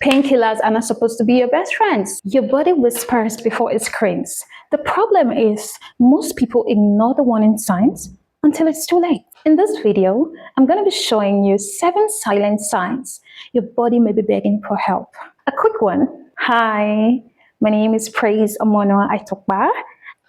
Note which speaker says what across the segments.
Speaker 1: Painkillers are not supposed to be your best friends. Your body whispers before it screams. The problem is most people ignore the warning signs until it's too late. In this video, I'm going to be showing you 7 silent signs your body may be begging for help. A quick one. Hi, my name is Aitokpa,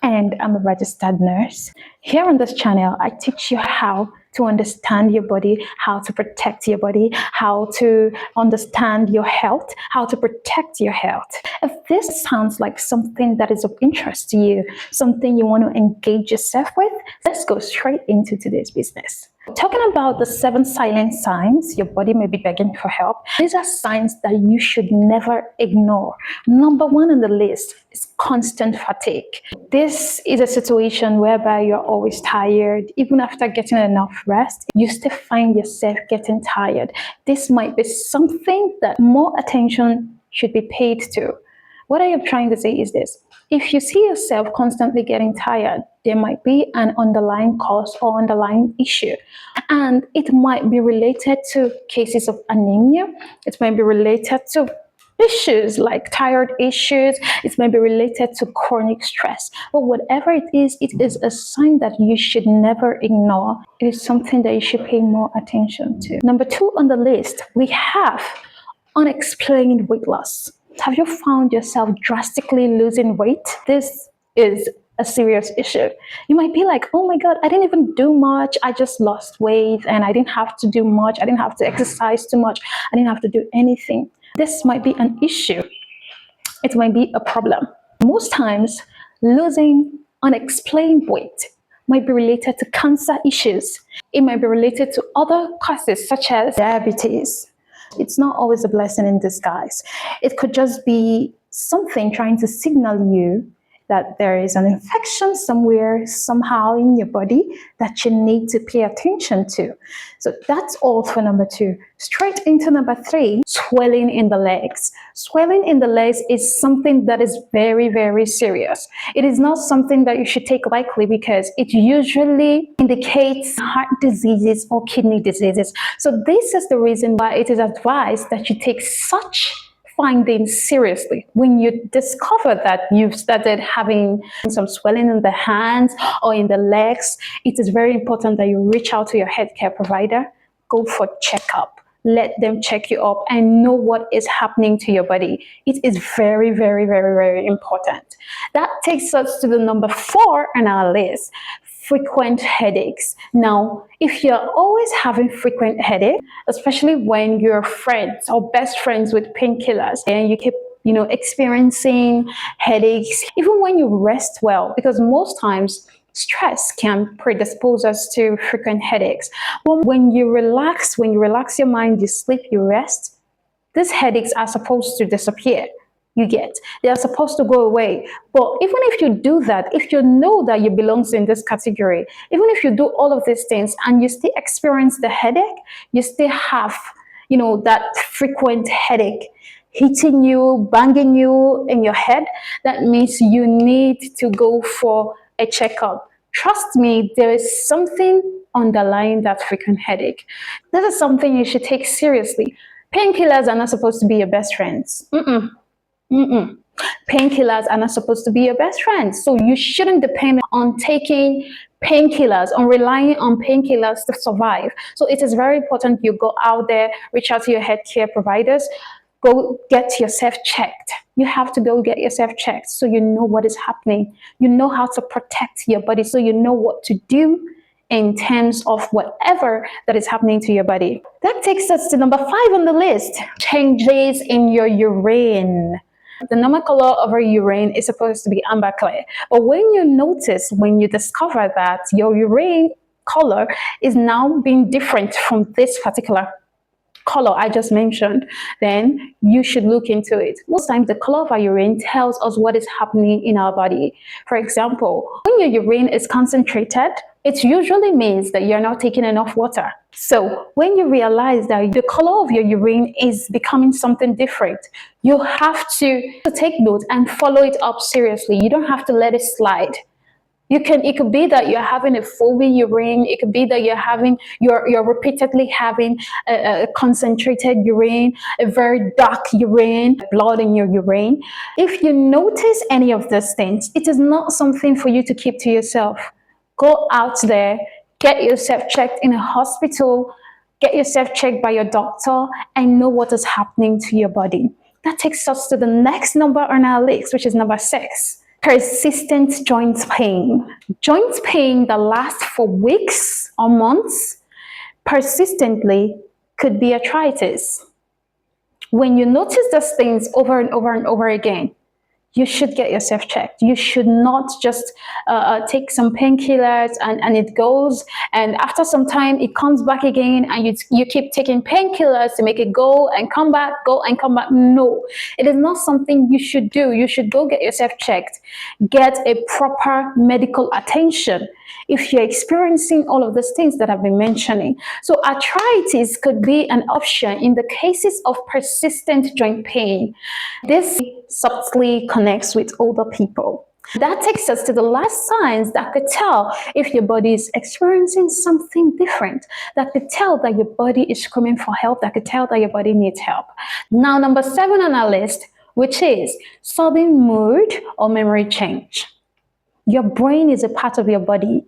Speaker 1: and I'm a registered nurse. Here on this channel, I teach you how to understand your body, how to protect your body, how to understand your health, how to protect your health. If this sounds like something that is of interest to you, something you want to engage yourself with, let's go straight into today's business. Talking about the 7 silent signs your body may be begging for help, these are signs that you should never ignore. Number 1 on the list is constant fatigue. This is a situation whereby you're always tired. Even after getting enough rest, you still find yourself getting tired. This might be something that more attention should be paid to. What I am trying to say is this. If you see yourself constantly getting tired, there might be an underlying cause or underlying issue. And it might be related to cases of anemia. It might be related to issues like thyroid issues. It may be related to chronic stress. But whatever it is a sign that you should never ignore. It is something that you should pay more attention to. Number 2 on the list, we have unexplained weight loss. Have you found yourself drastically losing weight? This is a serious issue. You might be like, oh my God, I didn't even do much. I just lost weight and I didn't have to do much. I didn't have to exercise too much. I didn't have to do anything. This might be an issue. It might be a problem. Most times, losing unexplained weight might be related to cancer issues. It might be related to other causes such as diabetes. It's not always a blessing in disguise. It could just be something trying to signal you that there is an infection somewhere, somehow in your body that you need to pay attention to. So that's all for number 2. Straight into number 3, swelling in the legs. Swelling in the legs is something that is very, very serious. It is not something that you should take lightly because it usually indicates heart diseases or kidney diseases. So this is the reason why it is advised that you take such findings seriously. When you discover that you've started having some swelling in the hands or in the legs, it is very important that you reach out to your healthcare provider, go for checkup. Let them check you up and know what is happening to your body. It is very, very, very, very important. That takes us to the number 4 on our list. Frequent headaches. Now, if you're always having frequent headache, especially when you're friends or best friends with painkillers and you keep experiencing headaches, even when you rest well, because most times stress can predispose us to frequent headaches. But when you relax your mind, you sleep, you rest, these headaches are supposed to disappear. They are supposed to go away. But even if you do that, if you know that you belong in this category, even if you do all of these things and you still experience the headache, you still have, that frequent headache hitting you, banging you in your head, that means you need to go for a checkup. Trust me, there is something underlying that frequent headache. This is something you should take seriously. Painkillers are not supposed to be your best friends. Painkillers are not supposed to be your best friends. So you shouldn't depend on taking painkillers, on relying on painkillers to survive. So it is very important you go out there, reach out to your healthcare providers, go get yourself checked. You have to go get yourself checked so you know what is happening. You know how to protect your body, so you know what to do in terms of whatever that is happening to your body. That takes us to number 5 on the list. Changes in your urine. The normal color of our urine is supposed to be amber clear. But when you discover that your urine color is now being different from this particular color I just mentioned, then you should look into it. Most times the color of our urine tells us what is happening in our body. For example, when your urine is concentrated, it usually means that you're not taking enough water. So when you realize that the color of your urine is becoming something different, you have to take note and follow it up seriously. You don't have to let it slide. It could be that you're having a foggy urine. It could be that you're repeatedly having a concentrated urine, a very dark urine, blood in your urine. If you notice any of these things, it is not something for you to keep to yourself. Go out there, get yourself checked in a hospital, get yourself checked by your doctor, and know what is happening to your body. That takes us to the next number on our list, which is number 6. Persistent joint pain. Joint pain that lasts for weeks or months persistently could be arthritis. When you notice those things over and over and over again, you should get yourself checked. You should not just take some painkillers and it goes, and after some time it comes back again, and you keep taking painkillers to make it go and come back, go and come back. No, it is not something you should do. You should go get yourself checked, get a proper medical attention if you're experiencing all of these things that I've been mentioning. So arthritis could be an option in the cases of persistent joint pain. This subtly connects with older people. That takes us to the last signs that could tell if your body is experiencing something different, that could tell that your body is screaming for help, that could tell that your body needs help. Now, number 7 on our list, which is sudden mood or memory change. Your brain is a part of your body.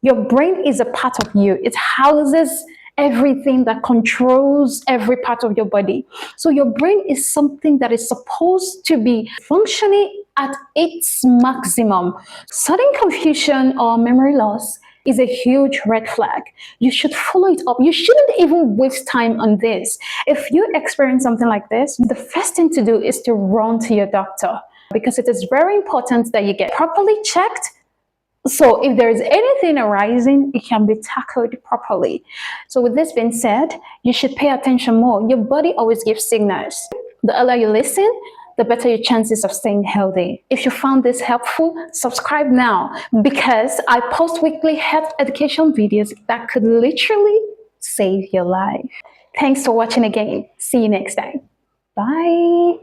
Speaker 1: Your brain is a part of you. It houses everything that controls every part of your body. So your brain is something that is supposed to be functioning at its maximum. Sudden confusion or memory loss is a huge red flag. You should follow it up. You shouldn't even waste time on this. If you experience something like this, the first thing to do is to run to your doctor, because it is very important that you get properly checked. So if there is anything arising, it can be tackled properly. So with this being said, you should pay attention more. Your body always gives signals. The earlier you listen, the better your chances of staying healthy. If you found this helpful, subscribe now, because I post weekly health education videos that could literally save your life. Thanks for watching again. See you next time. Bye.